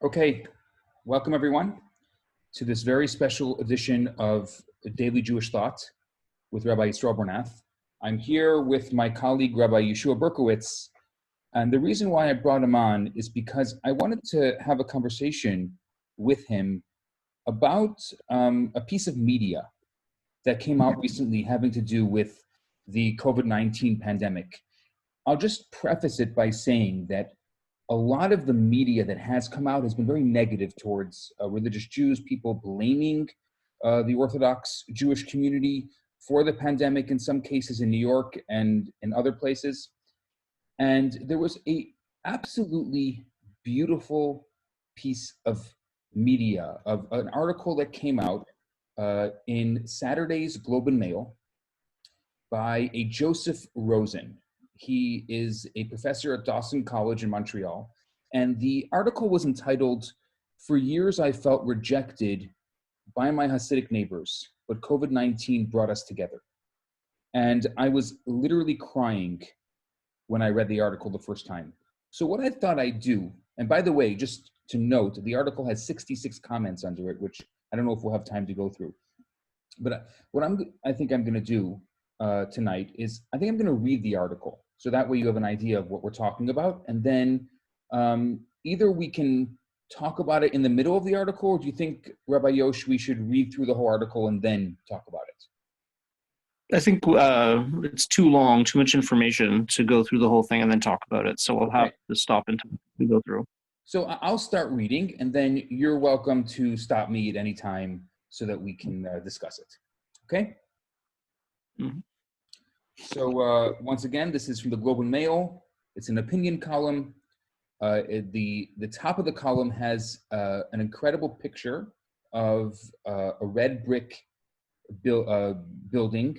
Okay, welcome everyone to this very special edition of Daily Jewish Thought with Rabbi Yisroel Bernath. I'm here with my colleague, Rabbi Yosef Berkowicz, and the reason why I brought him on is because I wanted to have a conversation with him about a piece of media that came out recently having to do with the COVID-19 pandemic. I'll just preface it by saying that a lot of the media that has come out has been very negative towards religious Jews, people blaming the Orthodox Jewish community for the pandemic in some cases in New York and in other places. And there was a absolutely beautiful piece of media, of an article that came out in Saturday's Globe and Mail by a Joseph Rosen. He is a professor at Dawson College in Montreal. And the article was entitled, "For Years I Felt Rejected by My Hasidic Neighbors, but COVID-19 Brought Us Together." And I was literally crying when I read the article the first time. So what I thought I'd do, and by the way, just to note, the article has 66 comments under it, which I don't know if we'll have time to go through. But what I think I'm going to do tonight is I think I'm going to read the article. So that way you have an idea of what we're talking about. And then either we can talk about it in the middle of the article, or do you think, Rabbi Yosh, we should read through the whole article and then talk about it? I think it's too long, too much information to go through the whole thing and then talk about it. So we'll have to stop until we go through. So I'll start reading, and then you're welcome to stop me at any time so that we can discuss it. Okay? Mm-hmm. So once again, this is from the Globe and Mail. It's an opinion column. The top of the column has an incredible picture of a red brick building,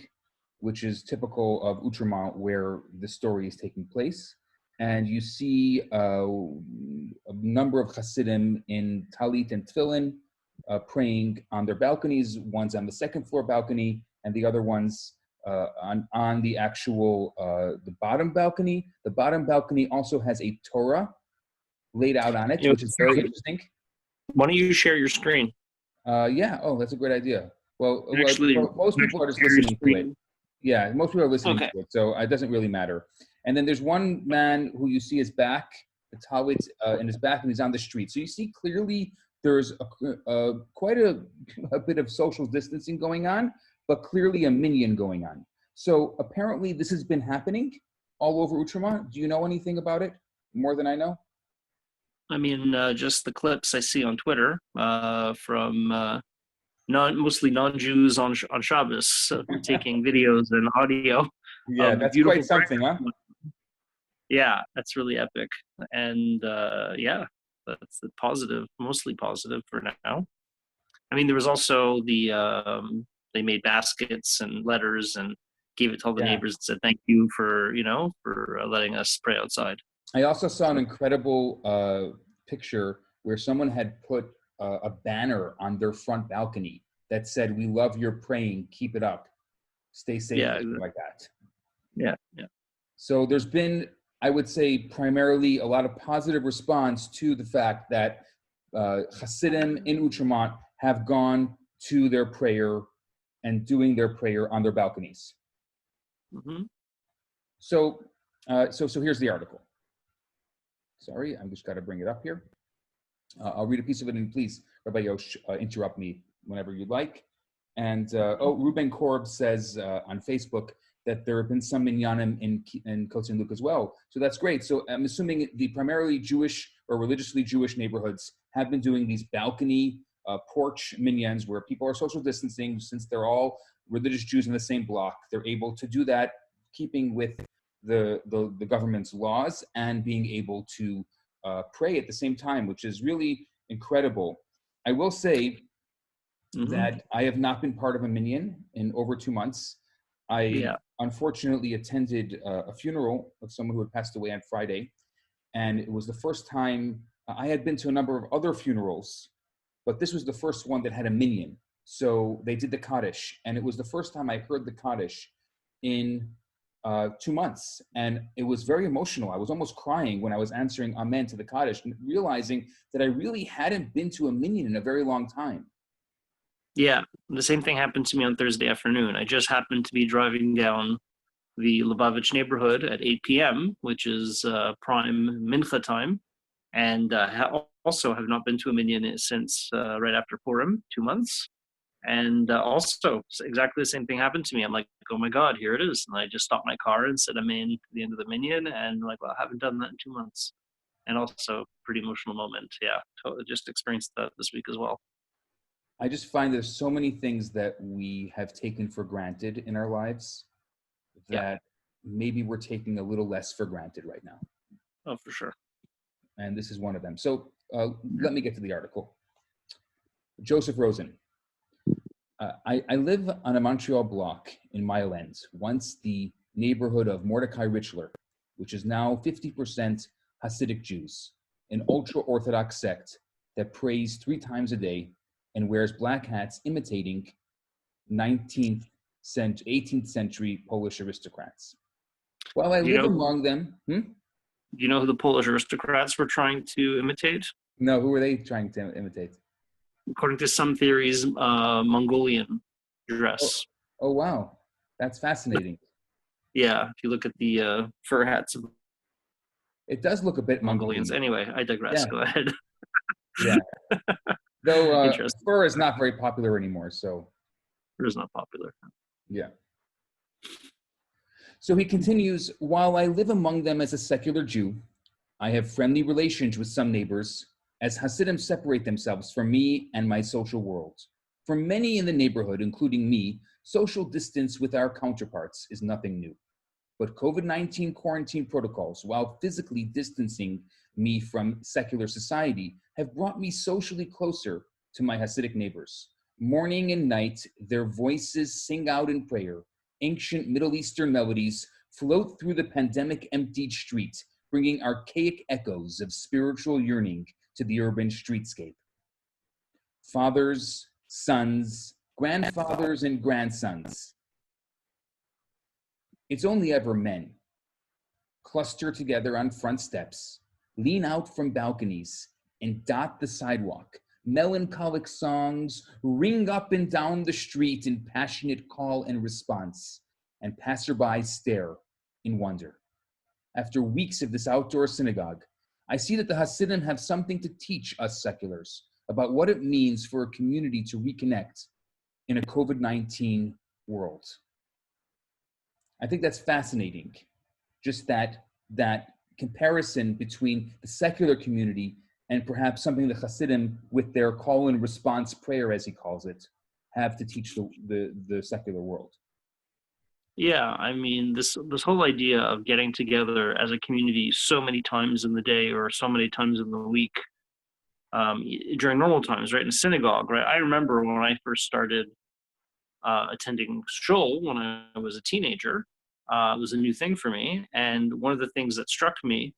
which is typical of Outremont, where the story is taking place. And you see a number of Hasidim in talit and tefillin praying on their balconies. One's on the second floor balcony, and the other one's on the actual the bottom balcony. The bottom balcony also has a Torah laid out on it, which is very interesting. Why don't you share your screen? Yeah. Oh, that's a great idea. Well, Actually, most people are just listening to it. Yeah, most people are listening to it, so it doesn't really matter. And then there's one man who you see his back, the talit in his back, and he's on the street. So you see clearly there's quite a bit of social distancing going on, but clearly a minyan going on. So apparently this has been happening all over Outremont. Do you know anything about it more than I know? I mean, just the clips I see on Twitter from mostly non-Jews on Shabbos taking videos and audio. Yeah, that's quite something, huh? Yeah, that's really epic. And yeah, that's the positive, mostly positive for now. I mean, there was also they made baskets and letters and gave it to all the neighbors and said, thank you for letting us pray outside. I also saw an incredible picture where someone had put a banner on their front balcony that said, "We love your praying, keep it up, stay safe," exactly. Like that. Yeah. So there's been, I would say, primarily a lot of positive response to the fact that Hasidim in Outremont have gone to their prayer and doing their prayer on their balconies. Mm-hmm. So here's the article. Sorry, I'm just got to bring it up here. I'll read a piece of it, and please, Rabbi Yosh, interrupt me whenever you'd like. And Ruben Korb says on Facebook that there have been some minyanim in Kotzer Luke as well. So that's great. So I'm assuming the primarily Jewish or religiously Jewish neighborhoods have been doing these balcony porch minyans where people are social distancing. Since they're all religious Jews in the same block, they're able to do that, keeping with the government's laws and being able to pray at the same time, which is really incredible. I will say that I have not been part of a minyan in over 2 months. I unfortunately attended a funeral of someone who had passed away on Friday, and it was the first time. I had been to a number of other funerals, but this was the first one that had a minyan. So they did the Kaddish, and it was the first time I heard the Kaddish in 2 months, and it was very emotional. I was almost crying when I was answering Amen to the Kaddish, and realizing that I really hadn't been to a minyan in a very long time. Yeah, the same thing happened to me on Thursday afternoon. I just happened to be driving down the Lubavitch neighborhood at 8 p.m., which is prime mincha time, and also have not been to a minyan since right after Purim, 2 months. And also, exactly the same thing happened to me. I'm like, oh my God, here it is. And I just stopped my car and said, I'm in to the end of the minyan. And like, well, I haven't done that in 2 months. And also, pretty emotional moment. Yeah, totally just experienced that this week as well. I just find there's so many things that we have taken for granted in our lives that maybe we're taking a little less for granted right now. Oh, for sure. And this is one of them. So let me get to the article. Joseph Rosen. I live on a Montreal block in Mile End, once the neighborhood of Mordecai Richler, which is now 50% Hasidic Jews, an ultra-Orthodox sect that prays 3 times a day and wears black hats imitating 18th century Polish aristocrats. While I live among them... Do you know who the Polish aristocrats were trying to imitate? No, who were they trying to imitate? According to some theories, Mongolian dress. Oh, wow. That's fascinating. Yeah, if you look at the fur hats of it does look a bit Mongolians. Anyway, I digress. Yeah. Go ahead. Yeah. Though fur is not very popular anymore, so. Fur is not popular. Yeah. So he continues, while I live among them as a secular Jew, I have friendly relations with some neighbors, as Hasidim separate themselves from me and my social world. For many in the neighborhood, including me, social distance with our counterparts is nothing new. But COVID-19 quarantine protocols, while physically distancing me from secular society, have brought me socially closer to my Hasidic neighbors. Morning and night, their voices sing out in prayer. Ancient Middle Eastern melodies float through the pandemic-emptied street, bringing archaic echoes of spiritual yearning to the urban streetscape. Fathers, sons, grandfathers, and grandsons. It's only ever men. Cluster together on front steps, lean out from balconies, and dot the sidewalk. Melancholic songs ring up and down the street in passionate call and response, and passersby stare in wonder. After weeks of this outdoor synagogue, I see that the Hasidim have something to teach us seculars about what it means for a community to reconnect in a COVID-19 world. I think that's fascinating, just that comparison between the secular community and perhaps something the Hasidim, with their call and response prayer, as he calls it, have to teach the secular world. Yeah, I mean, this whole idea of getting together as a community so many times in the day or so many times in the week during normal times, right, in a synagogue, right? I remember when I first started attending shul when I was a teenager. It was a new thing for me, and one of the things that struck me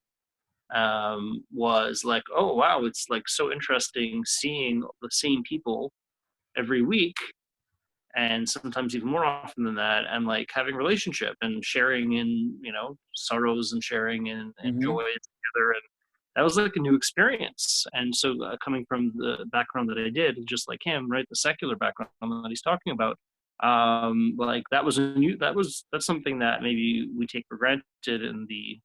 was like, oh wow, it's like so interesting seeing the same people every week, and sometimes even more often than that, and like having relationship and sharing in, sorrows and sharing and joy together. And that was like a new experience. And so coming from the background that I did, just like him, right, the secular background that he's talking about, like that's something that maybe we take for granted in the,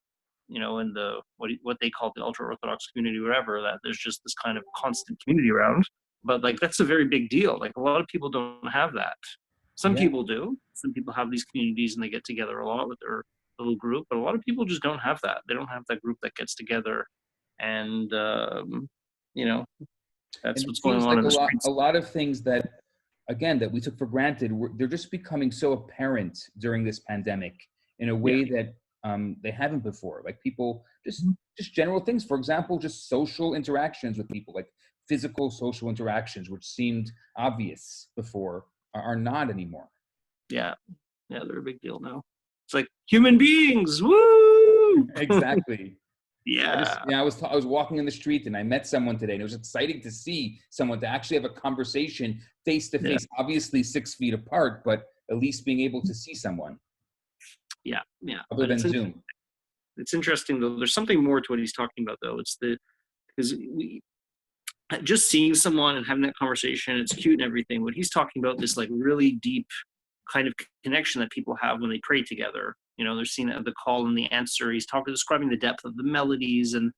in the what they call the ultra Orthodox community, whatever, that there's just this kind of constant community around. But like that's a very big deal. Like a lot of people don't have that. Some people do. Some people have these communities and they get together a lot with their little group. But a lot of people just don't have that. They don't have that group that gets together, and that's what's going on in the streets. A lot of things that, again, that we took for granted, they're just becoming so apparent during this pandemic in a way that they haven't before. Like people, just general things. For example, just social interactions with people, like physical social interactions, which seemed obvious before, are not anymore. Yeah, they're a big deal now. It's like human beings, woo! Exactly. Yeah. I was walking in the street and I met someone today, and it was exciting to see someone, to actually have a conversation face to face, obviously 6 feet apart, but at least being able to see someone. Yeah, yeah. other But than Zoom. it's interesting though. There's something more to what he's talking about though. It's because we just seeing someone and having that conversation, it's cute and everything. But he's talking about this like really deep kind of connection that people have when they pray together. You know, they're seeing the call and the answer. He's describing the depth of the melodies and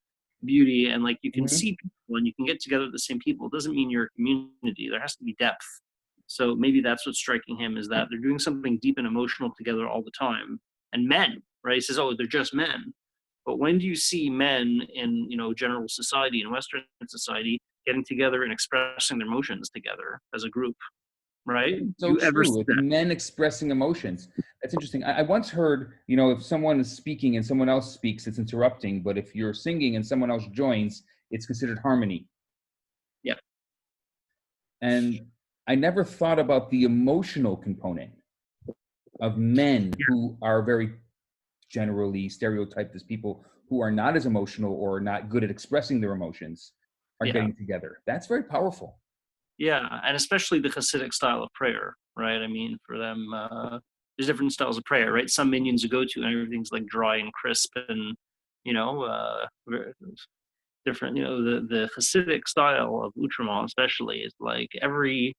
beauty, and like you can Hmm. see people and you can get together with the same people. It doesn't mean you're a community. There has to be depth. So maybe that's what's striking him, is that they're doing something deep and emotional together all the time. And men, right? He says, "Oh, they're just men." But when do you see men in, general society, in Western society, getting together and expressing their emotions together as a group, right? Do So you ever true. see It's that? men expressing emotions. That's interesting. I once heard, if someone is speaking and someone else speaks, it's interrupting. But if you're singing and someone else joins, it's considered harmony. Yeah. And I never thought about the emotional component of men who are very generally stereotyped as people who are not as emotional or not good at expressing their emotions are Yeah. getting together. That's very powerful. Yeah. And especially the Hasidic style of prayer, right? I mean, for them, there's different styles of prayer, right? Some minions you go to and everything's like dry and crisp and, different, the Hasidic style of Utraman especially is like every,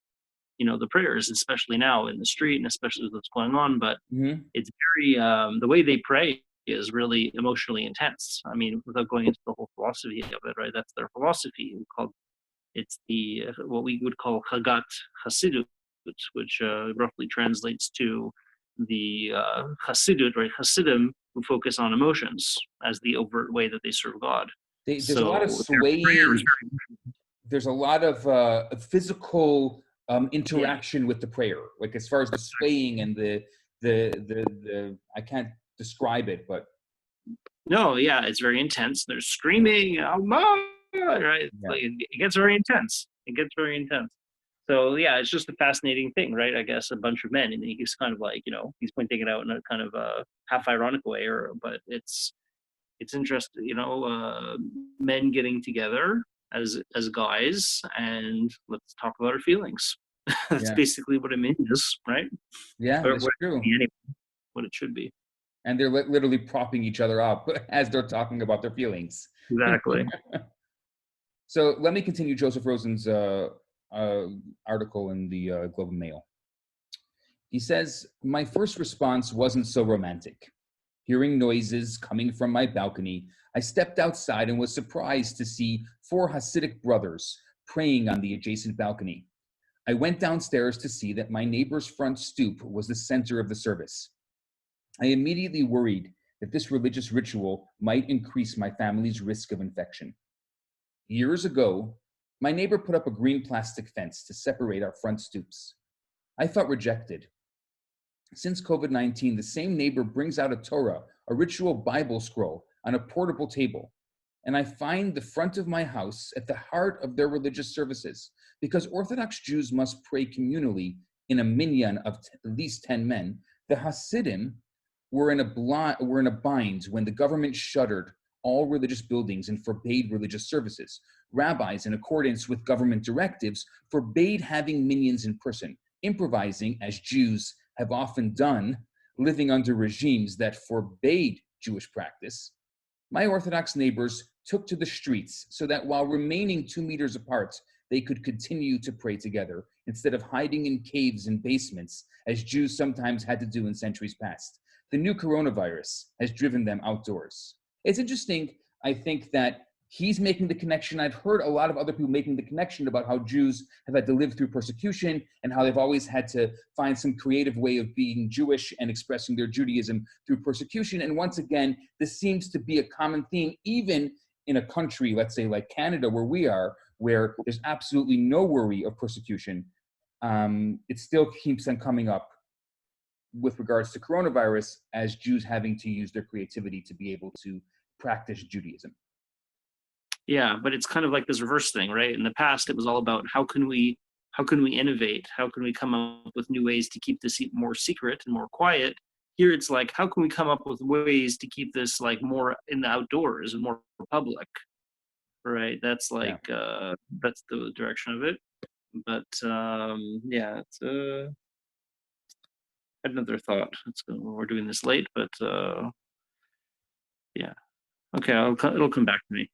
the prayers, especially now in the street and especially with what's going on, but Hmm. it's very, the way they pray is really emotionally intense. I mean, without going into the whole philosophy of it, right? That's their philosophy called, it's the, what we would call Hagat Hasidut, which roughly translates to the Hasidut, right? Hasidim, who focus on emotions as the overt way that they serve God. There's a lot of So their prayer is swaying. There's a lot of physical yeah, interaction with the prayer, like as far as the swaying and the I can't describe it, but no, yeah, it's very intense. They're screaming, "Allah!" Right? It's yeah, like it gets very intense. It gets very intense. So yeah, it's just a fascinating thing, right? I guess a bunch of men, and he's kind of like, he's pointing it out in a kind of a half ironic way, but it's interesting, men getting together as guys, and let's talk about our feelings. That's yeah, basically what it means, right? yeah, Or that's what it should true. be anyway, what it should be. And they're literally propping each other up as they're talking about their feelings. Exactly. So let me continue Joseph Rosen's article in the Globe and Mail. He says, "My first response wasn't so romantic. Hearing noises coming from my balcony, I stepped outside and was surprised to see four Hasidic brothers praying on the adjacent balcony. I went downstairs to see that my neighbor's front stoop was the center of the service. I immediately worried that this religious ritual might increase my family's risk of infection. Years ago, my neighbor put up a green plastic fence to separate our front stoops. I felt rejected. Since COVID-19, the same neighbor brings out a Torah, a ritual Bible scroll, on a portable table. And I find the front of my house at the heart of their religious services, because Orthodox Jews must pray communally in a minyan of at least 10 men. The Hasidim were in a bind when the government shuttered all religious buildings and forbade religious services. Rabbis, in accordance with government directives, forbade having minyans in person, improvising as Jews have often done, living under regimes that forbade Jewish practice. My Orthodox neighbors took to the streets so that while remaining 2 meters apart, they could continue to pray together instead of hiding in caves and basements, as Jews sometimes had to do in centuries past. The new coronavirus has driven them outdoors." It's interesting, I think, that he's making the connection. I've heard a lot of other people making the connection about how Jews have had to live through persecution and how they've always had to find some creative way of being Jewish and expressing their Judaism through persecution. And once again, this seems to be a common theme, even in a country, let's say like Canada, where we are, where there's absolutely no worry of persecution. It still keeps on coming up with regards to coronavirus as Jews having to use their creativity to be able to practice Judaism. Yeah, but it's kind of like this reverse thing, right? In the past, it was all about how can we innovate? How can we come up with new ways to keep this more secret and more quiet? Here, it's like, how can we come up with ways to keep this like more in the outdoors and more public, right? That's Yeah. like that's the direction of it. But yeah, it's had another thought. We're doing this late, but yeah. Okay, it'll come back to me.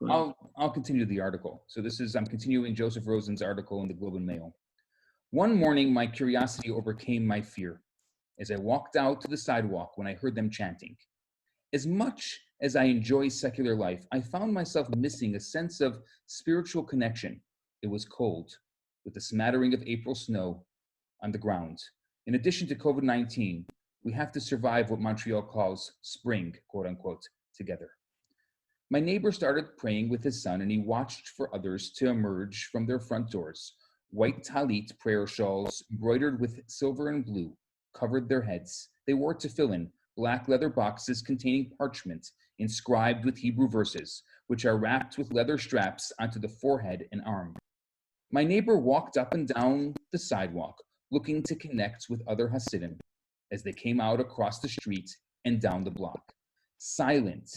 I'll continue the article. So I'm continuing Joseph Rosen's article in the Globe and Mail. One morning, my curiosity overcame my fear as I walked out to the sidewalk when I heard them chanting. As much as I enjoy secular life, I found myself missing a sense of spiritual connection. It was cold, with a smattering of April snow on the ground. In addition to COVID-19, we have to survive what Montreal calls spring, quote unquote, together. My neighbor started praying with his son, and he watched for others to emerge from their front doors. White talit prayer shawls embroidered with silver and blue covered their heads. They wore tefillin, black leather boxes containing parchment inscribed with Hebrew verses, which are wrapped with leather straps onto the forehead and arm. My neighbor walked up and down the sidewalk, looking to connect with other Hasidim as they came out across the street and down the block. Silent,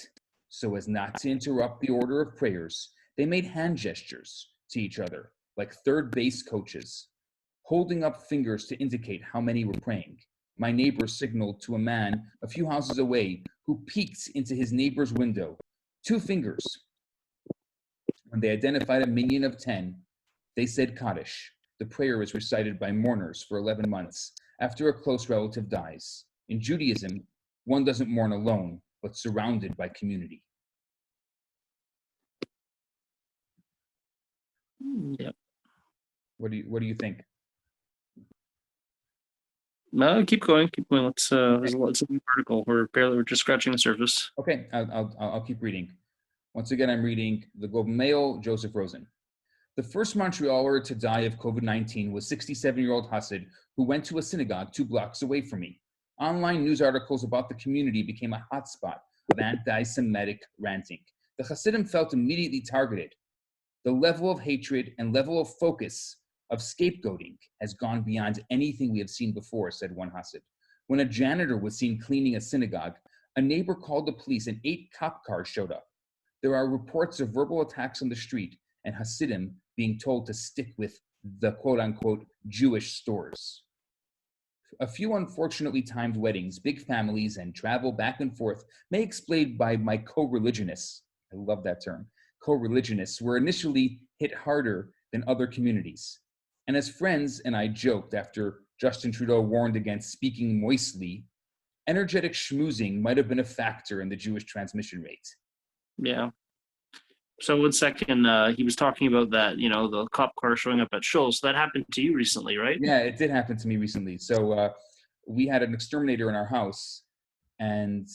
so as not to interrupt the order of prayers, they made hand gestures to each other, like third base coaches, holding up fingers to indicate how many were praying. My neighbor signaled to a man a few houses away who peeked into his neighbor's window. 2 fingers. When they identified a minyan of 10, they said Kaddish. The prayer is recited by mourners for 11 months after a close relative dies. In Judaism, one doesn't mourn alone, but surrounded by community. Yep. What do you think? No, keep going. Let's. There's a new article. We're just scratching the surface. Okay, I'll keep reading. Once again, I'm reading the Globe and Mail, Joseph Rosen. The first Montrealer to die of COVID-19 was 67-year-old Hasid who went to a synagogue 2 blocks away from me. Online news articles about the community became a hotspot of anti-Semitic ranting. The Hasidim felt immediately targeted. The level of hatred and level of focus of scapegoating has gone beyond anything we have seen before, said one Hasid. When a janitor was seen cleaning a synagogue, a neighbor called the police and 8 cop cars showed up. There are reports of verbal attacks on the street and Hasidim being told to stick with the quote-unquote Jewish stores. A few unfortunately timed weddings, big families, and travel back and forth may explain by my co-religionists, I love that term, co-religionists were initially hit harder than other communities. And as friends and I joked after Justin Trudeau warned against speaking moistly, energetic schmoozing might have been a factor in the Jewish transmission rate. Yeah. So 1 second, he was talking about that, the cop car showing up at Shul. So that happened to you recently, right? Yeah, it did happen to me recently. So we had an exterminator in our house, and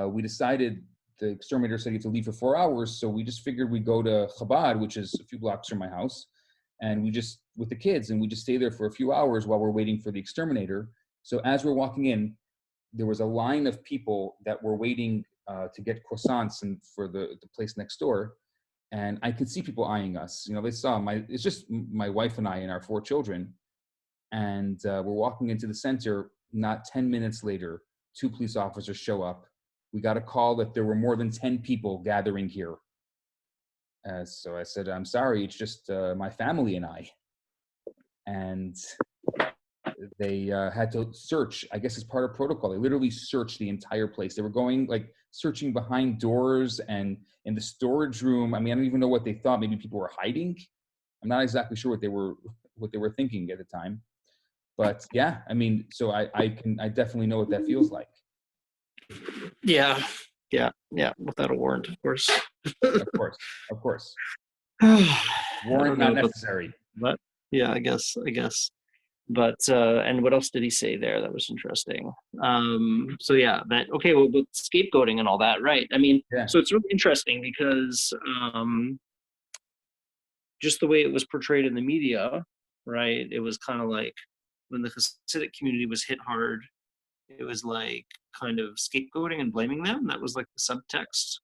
we decided the exterminator said you have to leave for 4 hours. So we just figured we'd go to Chabad, which is a few blocks from my house, and we just, with the kids, and we just stay there for a few hours while we're waiting for the exterminator. So as we're walking in, there was a line of people that were waiting to get croissants and for the place next door. And I could see people eyeing us. They saw it's just my wife and I and our 4 children. And we're walking into the center. Not 10 minutes later, 2 police officers show up. We got a call that there were more than 10 people gathering here. So I said, I'm sorry, it's just my family and I. And they had to search, I guess as part of protocol. They literally searched the entire place. They were going, searching behind doors and in the storage room. I don't even know what they thought. Maybe people were hiding. I'm not exactly sure what they were thinking at the time. But yeah, so I definitely know what that feels like. Yeah, without a warrant, of course. Of course. Warrant not necessary. But yeah, I guess. But and what else did he say there that was interesting? So yeah, but scapegoating and all that, right? Yeah. So it's really interesting because just the way it was portrayed in the media, right? It was kind of like when the Hasidic community was hit hard, it was like kind of scapegoating and blaming them. That was like the subtext.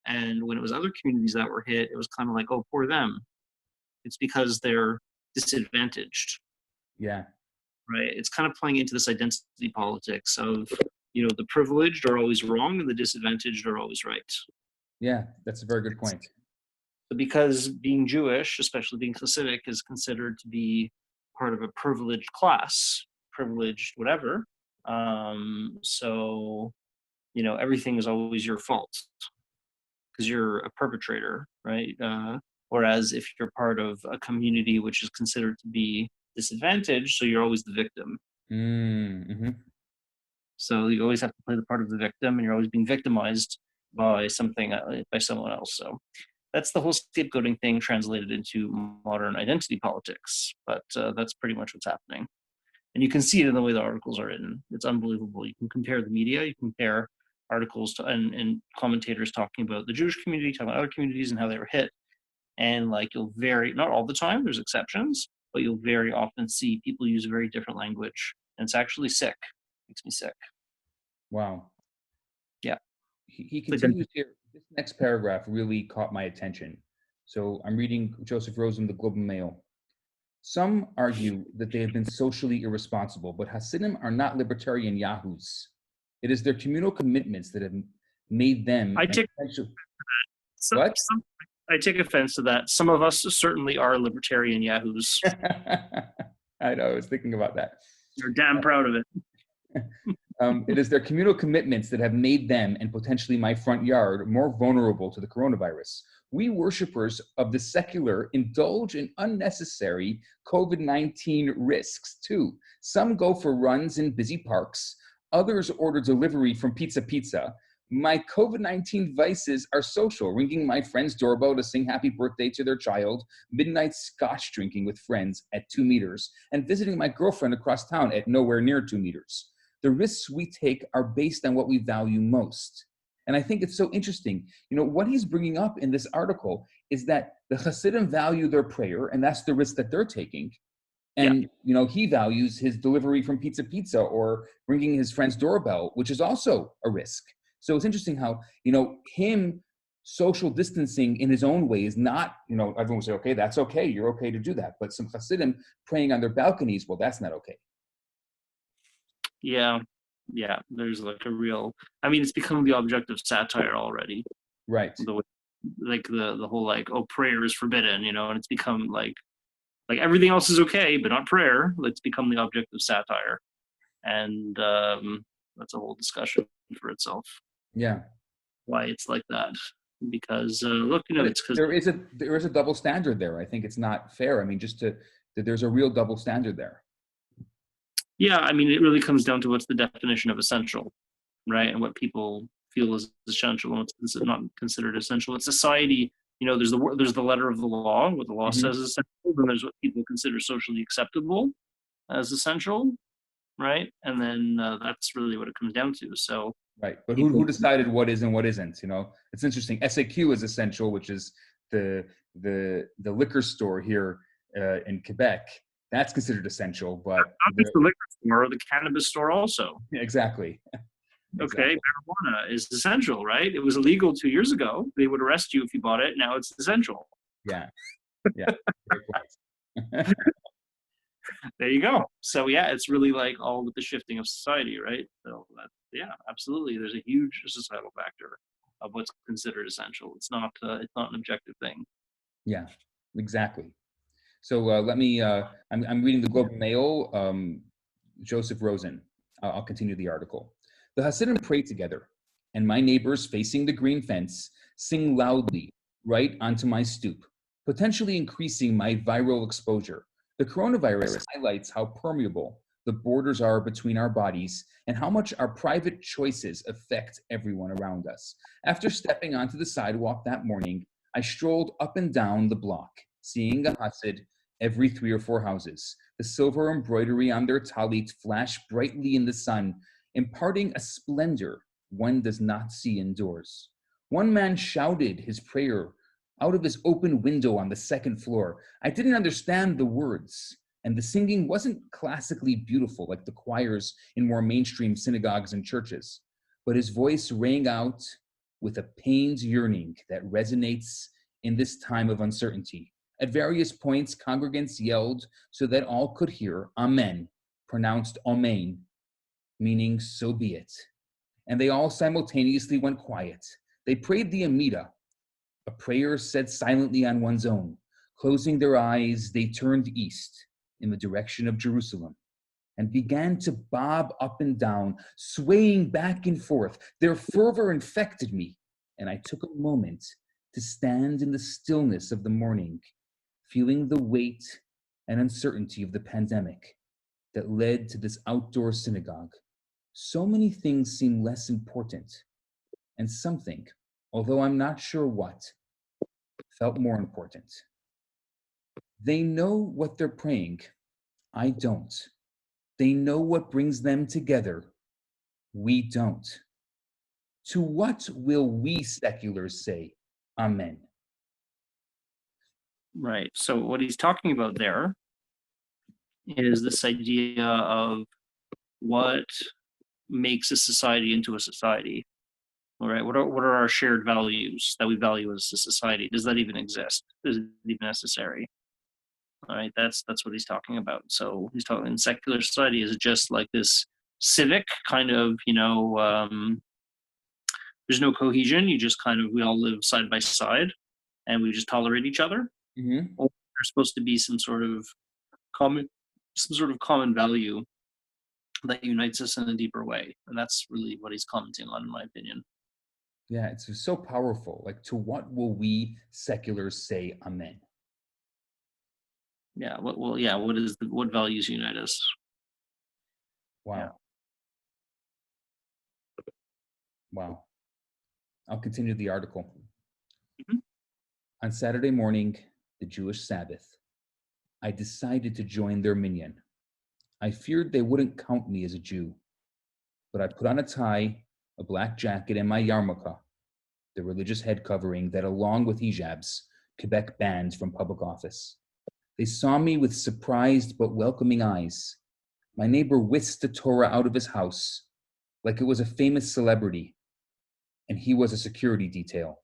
And when it was other communities that were hit, it was kind of like, oh, poor them. It's because they're disadvantaged. Yeah. Right. It's kind of playing into this identity politics of, the privileged are always wrong and the disadvantaged are always right. Yeah, that's a very good point. Because being Jewish, especially being Hasidic, is considered to be part of a privileged class, privileged, whatever. So, everything is always your fault because you're a perpetrator, right? Whereas if you're part of a community which is considered to be disadvantaged, so you're always the victim. Mm-hmm. So you always have to play the part of the victim, and you're always being victimized by by someone else. So that's the whole scapegoating thing translated into modern identity politics. But that's pretty much what's happening. And you can see it in the way the articles are written. It's unbelievable. You can compare the media, you compare articles and commentators talking about the Jewish community, talking about other communities and how they were hit. And you'll not all the time, there's exceptions, but you'll very often see people use a very different language. And it's actually sick. Makes me sick. Wow. Yeah. He continues here. This next paragraph really caught my attention. So I'm reading Joseph Rosen, the Globe and Mail. Some argue that they have been socially irresponsible, but Hasidim are not libertarian yahoos. It is their communal commitments that have made them. I take offense to that. Some of us certainly are libertarian yahoos. I know. I was thinking about that. You're damn proud of it. It is their communal commitments that have made them, and potentially my front yard, more vulnerable to the coronavirus. We worshipers of the secular indulge in unnecessary COVID-19 risks too. Some go for runs in busy parks. Others order delivery from Pizza. My COVID-19 vices are social, ringing my friend's doorbell to sing happy birthday to their child, midnight scotch drinking with friends at 2 meters, and visiting my girlfriend across town at nowhere near 2 meters. The risks we take are based on what we value most. And I think it's so interesting. What he's bringing up in this article is that the Hasidim value their prayer, and that's the risk that they're taking. And, he values his delivery from Pizza or ringing his friend's doorbell, which is also a risk. So it's interesting how, him social distancing in his own way is not, everyone will say, okay, that's okay. You're okay to do that. But some Hasidim praying on their balconies, well, that's not okay. Yeah. There's it's become the object of satire already. Right. The whole, prayer is forbidden, and it's become like everything else is okay, but not prayer. It's become the object of satire. And that's a whole discussion for itself. Yeah. Why it's like that. Because it's because there is a double standard there. I think it's not fair. That there's a real double standard there. Yeah, it really comes down to what's the definition of essential, right? And what people feel is essential and what's not considered essential. In society, there's the letter of the law, what the law says is essential, and there's what people consider socially acceptable as essential, right? And then that's really what it comes down to. So right, but who decided what is and what isn't? It's interesting. SAQ is essential, which is the liquor store here in Quebec. That's considered essential, but the liquor store or the cannabis store also. Exactly. Okay, marijuana is essential, right? It was illegal 2 years ago. They would arrest you if you bought it. Now it's essential. Yeah. Great point. There you go. So it's really all with the shifting of society, right? So absolutely. There's a huge societal factor of what's considered essential. It's not an objective thing. Yeah, exactly. So let me, I'm reading the Globe and Mail, Joseph Rosen. I'll continue the article. The Hasidim pray together, and my neighbors facing the green fence sing loudly right onto my stoop, potentially increasing my viral exposure. The coronavirus highlights how permeable the borders are between our bodies and how much our private choices affect everyone around us. After stepping onto the sidewalk that morning, I strolled up and down the block, seeing a Hasid every 3 or 4 houses. The silver embroidery on their talit flashed brightly in the sun, imparting a splendor one does not see indoors. One man shouted his prayer out of his open window on the 2nd floor. I didn't understand the words, and the singing wasn't classically beautiful like the choirs in more mainstream synagogues and churches, but his voice rang out with a pained yearning that resonates in this time of uncertainty. At various points, congregants yelled so that all could hear Amen, pronounced Amen, meaning so be it. And they all simultaneously went quiet. They prayed the Amida, a prayer said silently on one's own. Closing their eyes, they turned east in the direction of Jerusalem. and began to bob up and down, swaying back and forth. Their fervor infected me, and I took a moment to stand in the stillness of the morning, feeling the weight and uncertainty of the pandemic that led to this outdoor synagogue. So many things seem less important, and something, although I'm not sure what, felt more important. They know what they're praying. I don't. They know what brings them together. We don't. To what will we seculars say amen? Right. So what he's talking about there is this idea of what makes a society into a society. All right. What are our shared values that we value as a society? Does that even exist? Is it even necessary? All right. That's what he's talking about. So he's talking in secular society, is it just like this civic kind of, there's no cohesion. You just kind of, we all live side by side and we just tolerate each other. Mm-hmm. Or there's supposed to be some sort of common value that unites us in a deeper way. And that's really what he's commenting on, in my opinion. Yeah, it's so powerful. Like, to what will we seculars say amen? Yeah. What values unite us? Wow. Yeah. Wow. I'll continue the article. Mm-hmm. On Saturday morning, the Jewish Sabbath, I decided to join their minyan. I feared they wouldn't count me as a Jew, but I put on a tie, a black jacket, and my yarmulke, the religious head covering that, along with hijabs, Quebec banned from public office. They saw me with surprised but welcoming eyes. My neighbor whisked the Torah out of his house like it was a famous celebrity, and he was a security detail.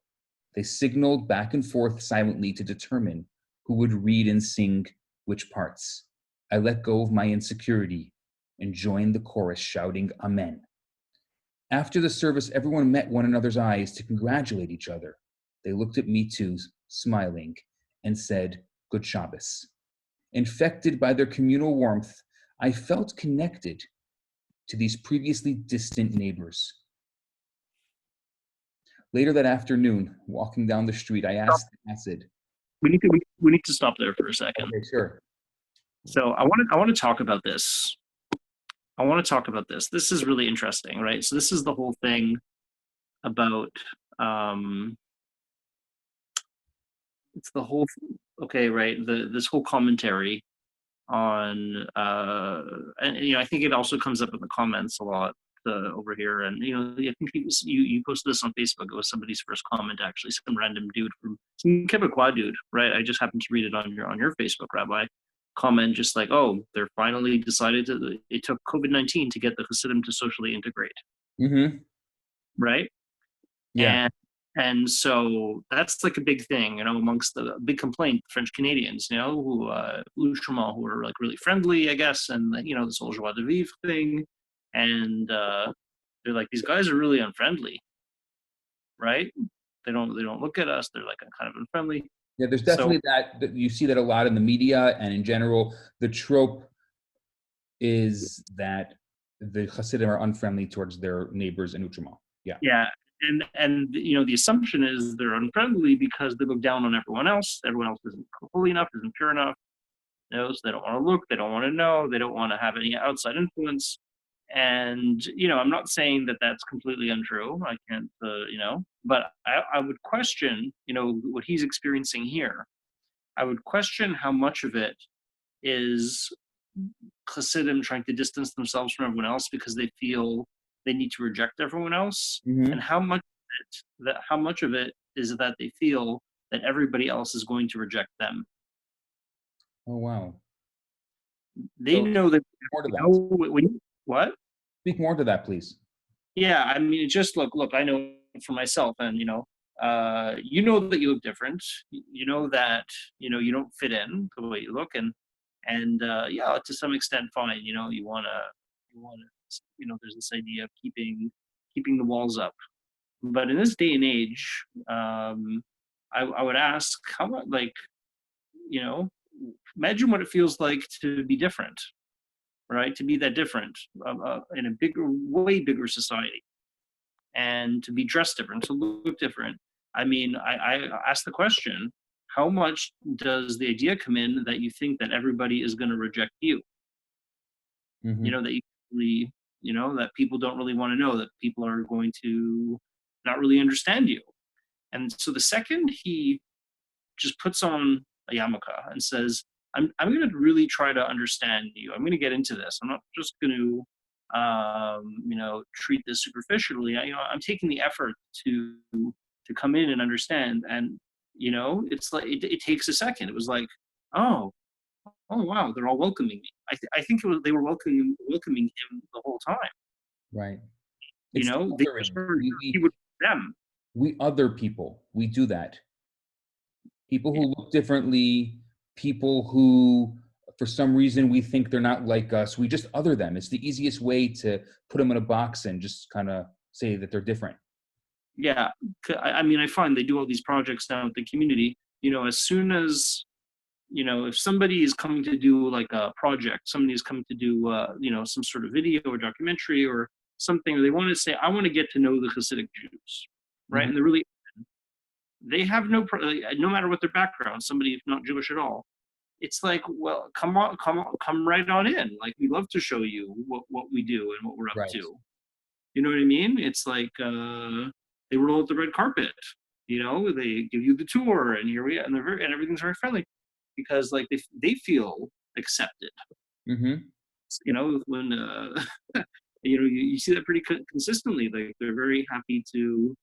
They signaled back and forth silently to determine who would read and sing which parts. I let go of my insecurity and joined the chorus shouting Amen. After the service, everyone met one another's eyes to congratulate each other. They looked at me too, smiling, and said, Good Shabbos. Infected by their communal warmth, I felt connected to these previously distant neighbors. Later that afternoon, walking down the street, I asked Acid. We need to stop there for a second. Okay, sure. So I want to talk about this. This is really interesting, right? So this is the whole thing about it's the whole right, this whole commentary on and I think it also comes up in the comments a lot over here, and I think you posted this on Facebook. It was somebody's first comment, actually, some random dude from some Quebecois dude, right? I just happened to read it on your Facebook, Rabbi. Comment just like, oh, they're finally decided to. It took COVID-19 to get the Hasidim to socially integrate, Mm-hmm. right? Yeah. And so that's like a big thing, amongst the big complaint, French Canadians, who are like really friendly, I guess, and this whole joie de vivre thing, and they're like, these guys are really unfriendly, right? They don't look at us. They're like kind of unfriendly. Yeah, there's definitely that you see that a lot in the media and in general. The trope is that the Hasidim are unfriendly towards their neighbors in Utrama. Yeah. Yeah. And the assumption is they're unfriendly because they look down on everyone else. Everyone else isn't holy enough, isn't pure enough. So they don't want to look, they don't want to know, they don't want to have any outside influence. And I'm not saying that that's completely untrue. I can't, but I would question, what he's experiencing here. I would question how much of it is Hasidim trying to distance themselves from everyone else because they feel they need to reject everyone else, Mm-hmm. and how much of it is that they feel that everybody else is going to reject them. Oh, wow. They know that. More to that. What? Speak more to that, please. Yeah, I mean, just look. I know for myself, and you know that you look different. You know that you don't fit in the way you look, and yeah, to some extent, fine. You wanna, there's this idea of keeping the walls up. But in this day and age, I would ask how much, imagine what it feels like to be different. right? To be that different in a bigger, way bigger society, and to be dressed different, to look different. I mean, I asked the question: how much does the idea come in that you think that everybody is going to reject you? Mm-hmm. That you really, that people don't really want to know, that people are going to not really understand you. And so the second he just puts on a yarmulke and says, I'm going to really try to understand you. I'm going to get into this. I'm not just going to, treat this superficially. I'm taking the effort to come in and understand. And, it's like, it takes a second. It was like, oh, wow, they're all welcoming me. I think they were welcoming him the whole time. Right. It's the They just othering. heard he would them. We other people. We do that. People who look differently, people who, for some reason, we think they're not like us. We just other them. It's the easiest way to put them in a box and just kind of say that they're different. Yeah, I mean, I find they do all these projects now with the community. As soon as if somebody is coming to do like a project, somebody is coming to do some sort of video or documentary or something, or they want to say, I want to get to know the Hasidic Jews, right? Mm-hmm. And they're really, they have no matter what their background, somebody if not Jewish at all, it's like, well, come right on in. Like, we love to show you what we do and what we're up Right. to. You know what I mean? It's like they roll out the red carpet. They give you the tour, and here we are, and and everything's very friendly because like they feel accepted. Mm-hmm. When you see that pretty consistently. Like, they're very happy to.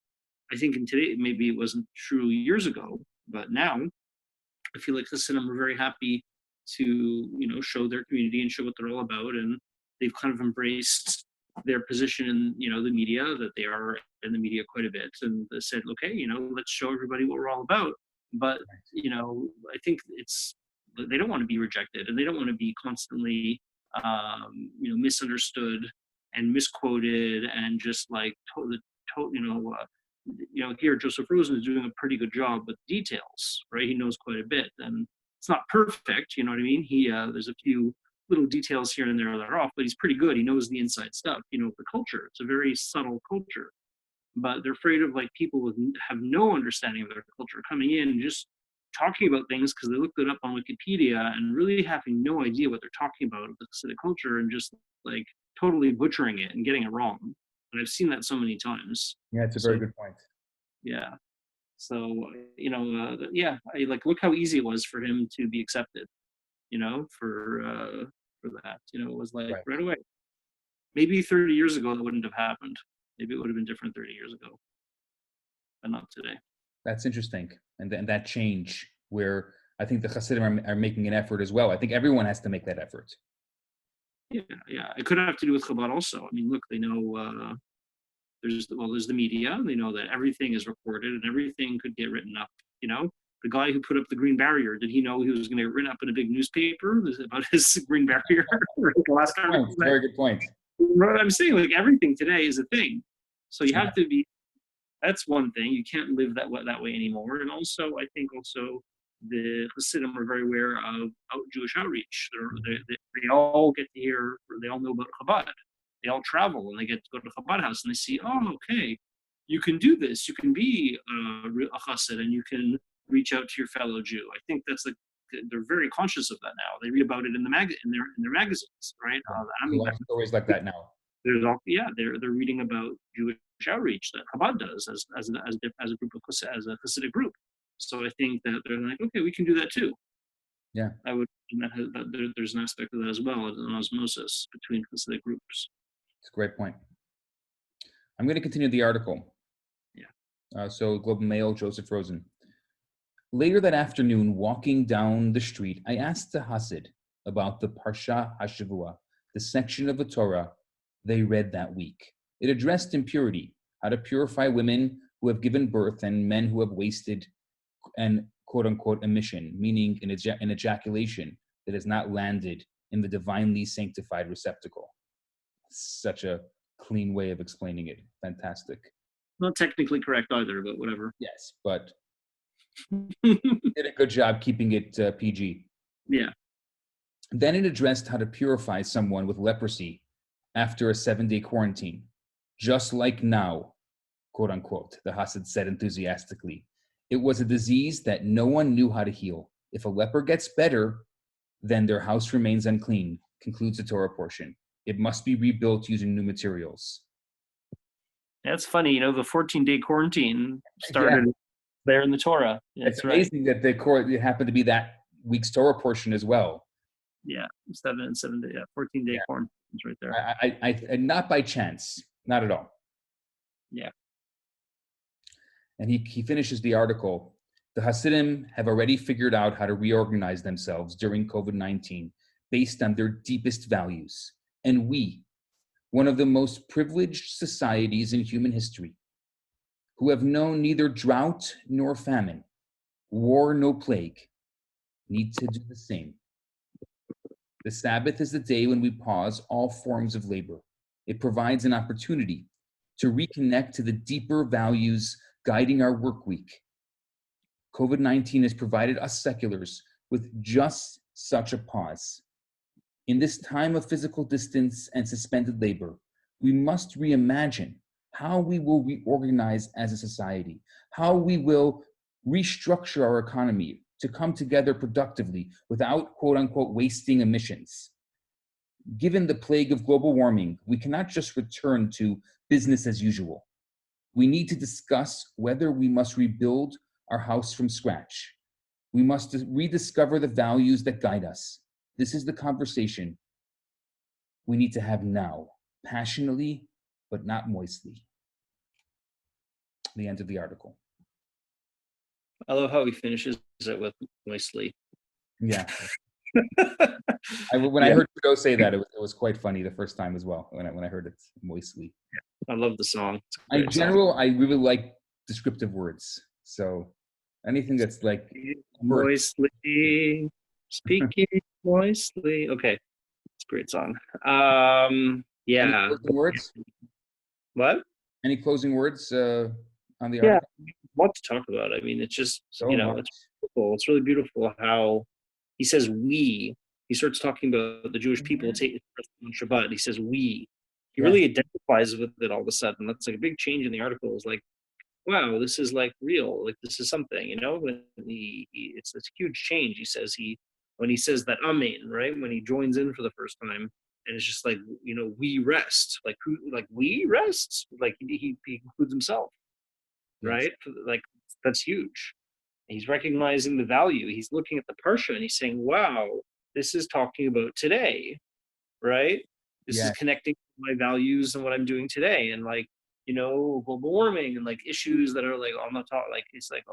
I think in today, maybe it wasn't true years ago, but now I feel like the cinema are very happy to show their community and show what they're all about, and they've kind of embraced their position in the media, that they are in the media quite a bit, and they said, okay, let's show everybody what we're all about. But I think they don't want to be rejected, and they don't want to be constantly misunderstood and misquoted, and just like here Joseph Rosen is doing a pretty good job with details, right? He knows quite a bit, and it's not perfect, you know what I mean? He there's a few little details here and there that are off, but he's pretty good. He knows the inside stuff, the culture. It's a very subtle culture, but they're afraid of like people who have no understanding of their culture coming in and just talking about things because they looked it up on Wikipedia and really having no idea what they're talking about the Hasidic culture, and just like totally butchering it and getting it wrong. And I've seen that so many times. Yeah, it's a very good point. Yeah. So, look how easy it was for him to be accepted, for that. It was like right away. Maybe 30 years ago that wouldn't have happened. Maybe it would have been different 30 years ago, but not today. That's interesting. And that change where I think the Hasidim are making an effort as well. I think everyone has to make that effort. Yeah. It could have to do with Chabad also. I mean, look, they know there's the media. They know that everything is recorded and everything could get written up. The guy who put up the green barrier, did he know he was going to get written up in a big newspaper about his green barrier? The last time. Very good point. What I'm saying, like, everything today is a thing. So you have to be. That's one thing. You can't live that way anymore. And also, I think the Hasidim are very aware of Jewish outreach. They all get to hear. They all know about Chabad. They all travel and they get to go to the Chabad house and they see, oh, okay, you can do this. You can be a Hasid and you can reach out to your fellow Jew. I think that's like, they're very conscious of that now. They read about it in their magazines, right? A lot of stories like that now. They're reading about Jewish outreach that Chabad does as a group of as a Hasidic group. So I think that they're like, okay, we can do that too. Yeah, there's an aspect of that as well, an osmosis between Hasidic groups. It's a great point. I'm going to continue the article. Yeah. So Globe and Mail, Joseph Rosen. Later that afternoon, walking down the street, I asked the Hasid about the Parsha HaShavua, the section of the Torah they read that week. It addressed impurity, how to purify women who have given birth and men who have wasted an quote-unquote emission, meaning an ejaculation that has not landed in the divinely sanctified receptacle. Such a clean way of explaining it. Fantastic. Not technically correct either, but whatever. Yes, but did a good job keeping it PG. Yeah. Then it addressed how to purify someone with leprosy after a 7-day quarantine, just like now, quote unquote, the Hasid said enthusiastically. It was a disease that no one knew how to heal. If a leper gets better, then their house remains unclean, concludes the Torah portion. It must be rebuilt using new materials. That's funny. The 14-day quarantine started Yeah. there in the Torah. It's amazing that it happened to be that week's Torah portion as well. Yeah, 7 day, 14-day quarantine is right there. I not by chance, not at all. Yeah. And he finishes the article. The Hasidim have already figured out how to reorganize themselves during COVID-19 based on their deepest values. And we, one of the most privileged societies in human history, who have known neither drought nor famine, war nor plague, need to do the same. The Sabbath is the day when we pause all forms of labor. It provides an opportunity to reconnect to the deeper values guiding our work week. COVID-19 has provided us seculars with just such a pause. In this time of physical distance and suspended labor, we must reimagine how we will reorganize as a society, how we will restructure our economy to come together productively without, quote unquote, wasting emissions. Given the plague of global warming, we cannot just return to business as usual. We need to discuss whether we must rebuild our house from scratch. We must rediscover the values that guide us. This is the conversation we need to have now, passionately, but not moistly. The end of the article. I love how he finishes it with moistly. Yeah. When I heard Trudeau say that, it was quite funny the first time as well, when I heard it moistly. I love the song. In general, I really like descriptive words. So anything that's like moistly, speaking moistly. Okay, it's a great song. Yeah. Any closing words? What? Any closing words on the article? Yeah, what to talk about. I mean, it's just So it's beautiful. It's really beautiful how he says we. He starts talking about the Jewish people take on Shabbat. He says we. He really identifies with it all of a sudden. That's like a big change in the article. It's like, wow, this is like real. Like this is something, When it's a huge change. He says when he says that Amen, right? When he joins in for the first time, and it's just like we rest. Like who? Like we rest. Like he includes himself, right? Like that's huge. He's recognizing the value. He's looking at the Parsha and he's saying, wow, this is talking about today, right? This is connecting my values and what I'm doing today. And like, global warming and like issues that are like on the top, like it's like,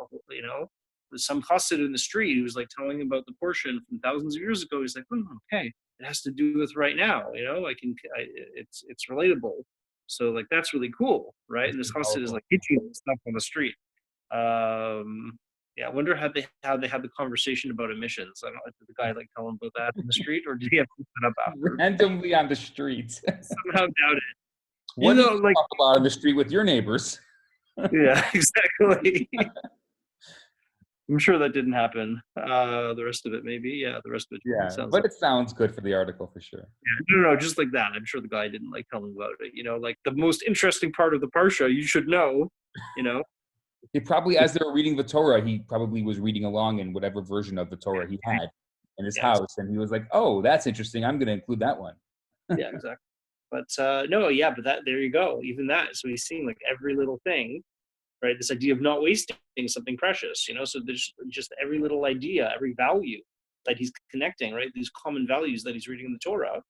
there's some Hasid in the street who's like telling him about the portion from thousands of years ago. He's like, okay, it has to do with right now, it's relatable. So like, that's really cool, right? And this Hasid is like teaching stuff on the street. I wonder how they had the conversation about emissions. I don't know, did the guy like tell him about that in the street, or did he have to put up after? Randomly on the street. Somehow doubt it. What do you talk about on the street with your neighbors? Yeah, exactly. I'm sure that didn't happen. The rest of it, maybe. Yeah, the rest of it. Yeah, but it sounds good for the article for sure. Yeah, no, just like that. I'm sure the guy didn't like tell him about it. Like the most interesting part of the Parsha, you should know. He probably, as they were reading the Torah, he probably was reading along in whatever version of the Torah he had in his house, and he was like, "Oh, that's interesting. I'm going to include that one." Yeah, exactly. But but that there you go. Even that. So he's seeing like every little thing, right? This idea of not wasting something precious. So there's just every little idea, every value that he's connecting, right? These common values that he's reading in the Torah,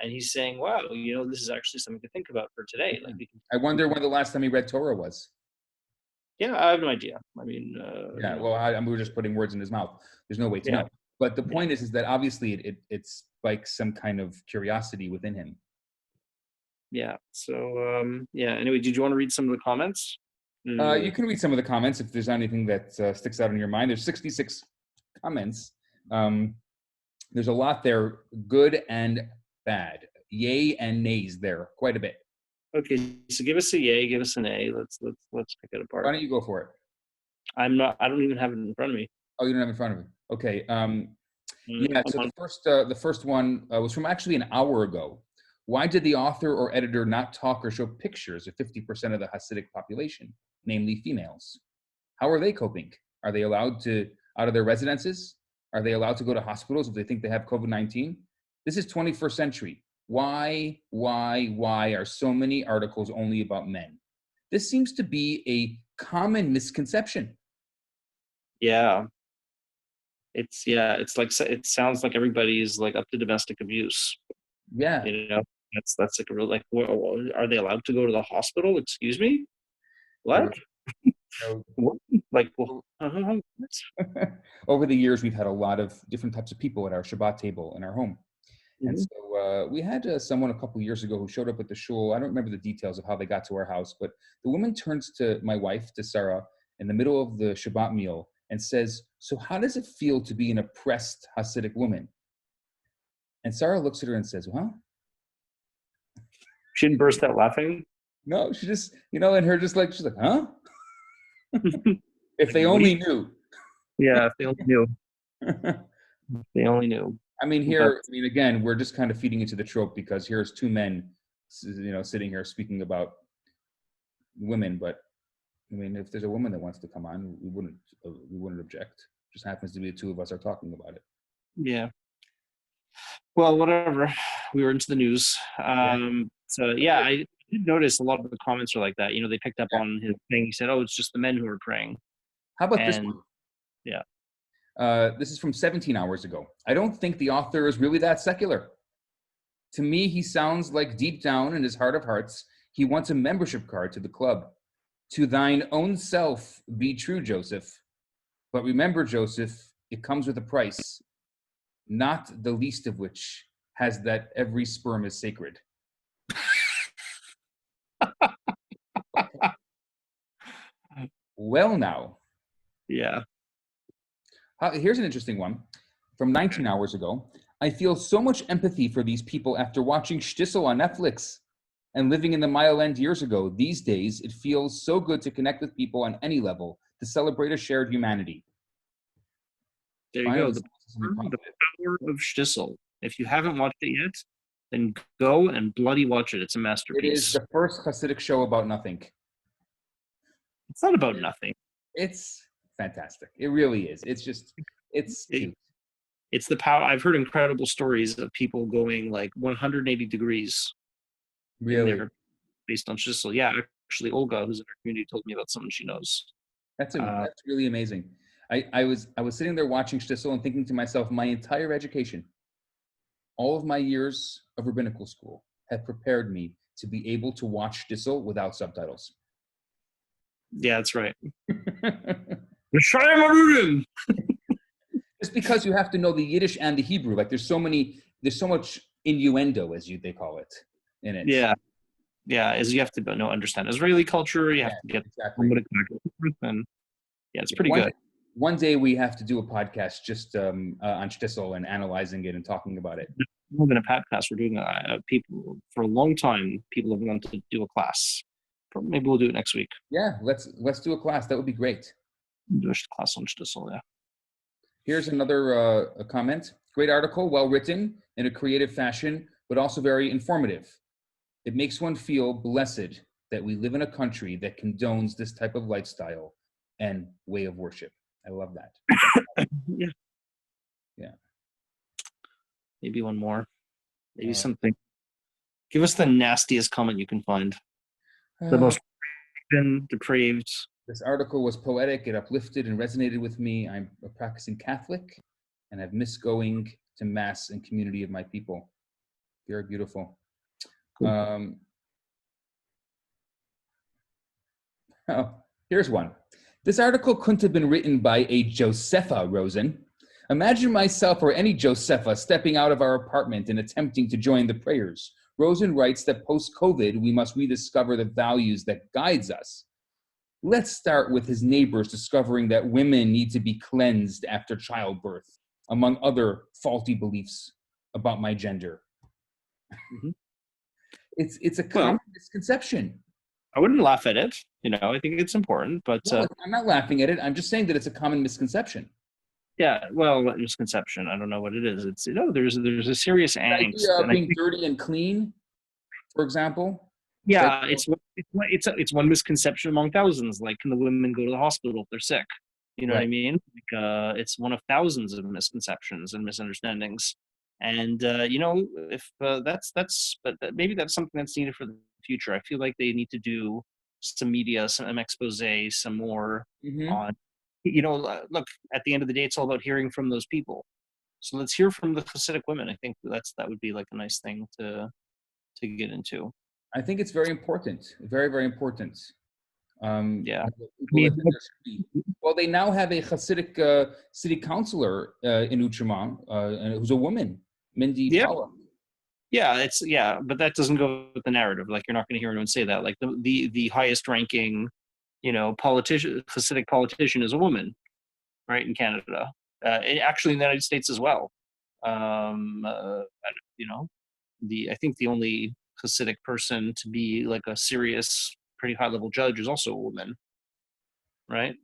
and he's saying, "Wow, this is actually something to think about for today." Like, I wonder when the last time he read Torah was. Yeah, I have no idea. I mean, we were just putting words in his mouth. There's no way to know. But the point is that obviously it spikes some kind of curiosity within him. Yeah. So Anyway, did you want to read some of the comments? You can read some of the comments if there's anything that sticks out in your mind. There's 66 comments. There's a lot there, good and bad, yay and nays there, quite a bit. Okay, so give us a yay, give us an A. Let's pick it apart. Why don't you go for it? I don't even have it in front of me. Oh, you don't have it in front of you. Okay. Yeah, so the first one was from actually an hour ago. Why did the author or editor not talk or show pictures of 50% of the Hasidic population, namely females? How are they coping? Are they allowed to out of their residences? Are they allowed to go to hospitals if they think they have COVID-19? This is 21st century. Why are so many articles only about men? This seems to be a common misconception. Yeah. It's like, it sounds like everybody's like up to domestic abuse. Yeah. That's like a real, like, are they allowed to go to the hospital? Excuse me? What? What? Like, well, Over the years, we've had a lot of different types of people at our Shabbat table in our home. And so we had someone a couple years ago who showed up at the shul. I don't remember the details of how they got to our house, but the woman turns to my wife, to Sarah, in the middle of the Shabbat meal and says, "So how does it feel to be an oppressed Hasidic woman?" And Sarah looks at her and says, "Well," she didn't burst out laughing. No, she just, and her just like, she's like, "Huh?" If they only knew. Yeah, if they only knew. They only knew. I mean, again, we're just kind of feeding into the trope because here's two men, sitting here speaking about women. But I mean, if there's a woman that wants to come on, we wouldn't object. It just happens to be the two of us are talking about it. Yeah. Well, whatever. We were into the news. So yeah, I did notice a lot of the comments are like that. They picked up on his thing. He said, "Oh, it's just the men who are praying." How about this one? Yeah. This is from 17 hours ago. I don't think the author is really that secular. To me, he sounds like deep down in his heart of hearts, he wants a membership card to the club. To thine own self be true, Joseph. But remember, Joseph, it comes with a price, not the least of which has that every sperm is sacred. Well, now. Yeah. Here's an interesting one from 19 hours ago. I feel so much empathy for these people after watching Shtisel on Netflix and living in the Mile End years ago. These days, it feels so good to connect with people on any level, to celebrate a shared humanity. There you go. The power of Shtisel. If you haven't watched it yet, then go and bloody watch it. It's a masterpiece. It is the first Hasidic show about nothing. It's not about nothing. It's fantastic. It really is. It's cute. It's the power. I've heard incredible stories of people going like 180 degrees. Really? Based on Shtisel. Yeah, actually, Olga, who's in our community, told me about someone she knows. That's really amazing. I was sitting there watching Shtisel and thinking to myself, my entire education, all of my years of rabbinical school have prepared me to be able to watch Shtisel without subtitles. Yeah, that's right. Just because you have to know the Yiddish and the Hebrew, like there's so much innuendo, they call it, in it. Yeah, as you have to understand Israeli culture, you have to get exactly. And yeah, it's pretty good. One day we have to do a podcast just on Shtisel and analyzing it and talking about it. More than a podcast, we're doing people for a long time. People have wanted to do a class. Maybe we'll do it next week. Yeah, let's do a class. That would be great. Do a class on Shtisel, yeah. Here's another comment. Great article, well written in a creative fashion, but also very informative. It makes one feel blessed that we live in a country that condones this type of lifestyle and way of worship. I love that. Yeah. Maybe one more. Maybe something. Give us the nastiest comment you can find. The most depraved. This article was poetic. It uplifted and resonated with me. I'm a practicing Catholic, and I've missed going to Mass and community of my people. Very beautiful. Cool. Here's one. This article couldn't have been written by a Josepha Rosen. Imagine myself or any Josepha stepping out of our apartment and attempting to join the prayers. Rosen writes that post-COVID, we must rediscover the values that guides us. Let's start with his neighbors discovering that women need to be cleansed after childbirth, among other faulty beliefs about my gender. Mm-hmm. It's a common misconception. I wouldn't laugh at it. I think it's important, but no, I'm not laughing at it. I'm just saying that it's a common misconception. Yeah, well, misconception. I don't know what it is. It's there's a serious The idea angst, of and I being think dirty and clean, for example. That, yeah, it's one misconception among thousands. Like, can the women go to the hospital if they're sick? You know what right. I mean? Like, it's one of thousands of misconceptions and misunderstandings. And if maybe that's something that's needed for the future. I feel like they need to do some media, some expose, some more Hmm. on. Look, at the end of the day, it's all about hearing from those people. So let's hear from the Hasidic women. I think that would be like a nice thing to get into. I think it's very important, very, very important. Yeah. I People that mean, there should be. Well, they now have a Hasidic city councilor in Utrama, who's a woman, Mindy yeah, Pollack. but that doesn't go with the narrative. Like, you're not going to hear anyone say that. Like, the highest ranking, Hasidic politician is a woman, right, in Canada. Actually in the United States as well. You know, I think the only Hasidic person to be like a serious, pretty high level judge is also a woman, right?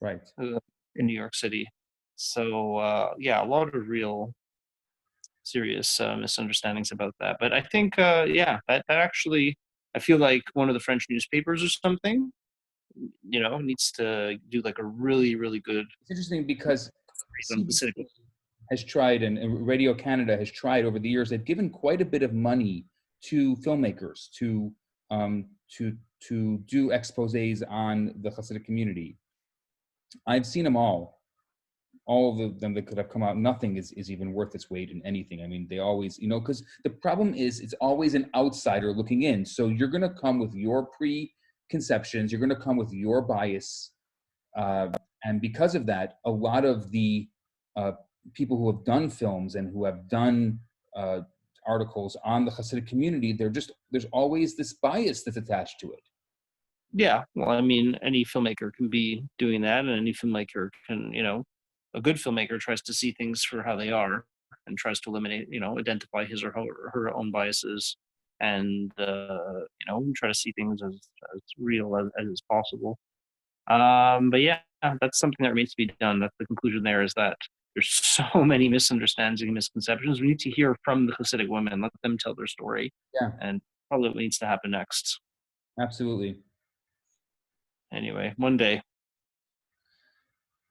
Right. In New York City. So yeah, a lot of real serious misunderstandings about that. But I think that actually, I feel like one of the French newspapers or something, needs to do like a really really good It's interesting because on Hasidic. CBC has tried, and Radio Canada has tried over the years. They've given quite a bit of money to filmmakers um, to to do exposés on the Hasidic community. I've seen them all of them that could have come out. Nothing is even worth its weight in anything. I mean, they always, because the problem is it's always an outsider looking in. So you're going to come with your preconceptions, you're going to come with your bias, uh, and because of that, a lot of the uh, people who have done films and who have done uh, articles on the Hasidic community, there's always this bias that's attached to it. Yeah, well, I mean, any filmmaker can be doing that, and any filmmaker can, a good filmmaker tries to see things for how they are and tries to eliminate, identify his or her own biases, and try to see things as real as possible. But yeah, that's something that remains to be done. That's the conclusion. There is that there's so many misunderstandings and misconceptions. We need to hear from the Hasidic women, let them tell their story, Yeah, and probably what needs to happen next. absolutely. Anyway, one day.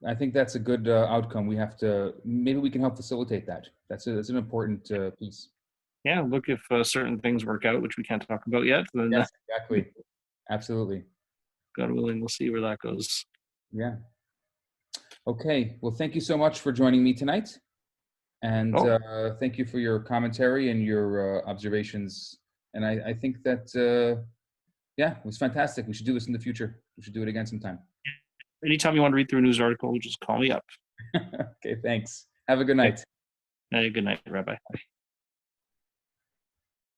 I think that's a good outcome. We have to, maybe we can help facilitate that. That's an important piece. Yeah, look, if certain things work out, which we can't talk about yet, then Yes, exactly. Absolutely. God willing, we'll see where that goes. Yeah. Okay. Well, thank you so much for joining me tonight. And Oh, thank you for your commentary and your observations. And I think that, yeah, it was fantastic. We should do this in the future. We should do it again sometime. anytime you want to read through a news article, just call me up. Okay, thanks. Have a good Okay. night. Good night, Rabbi.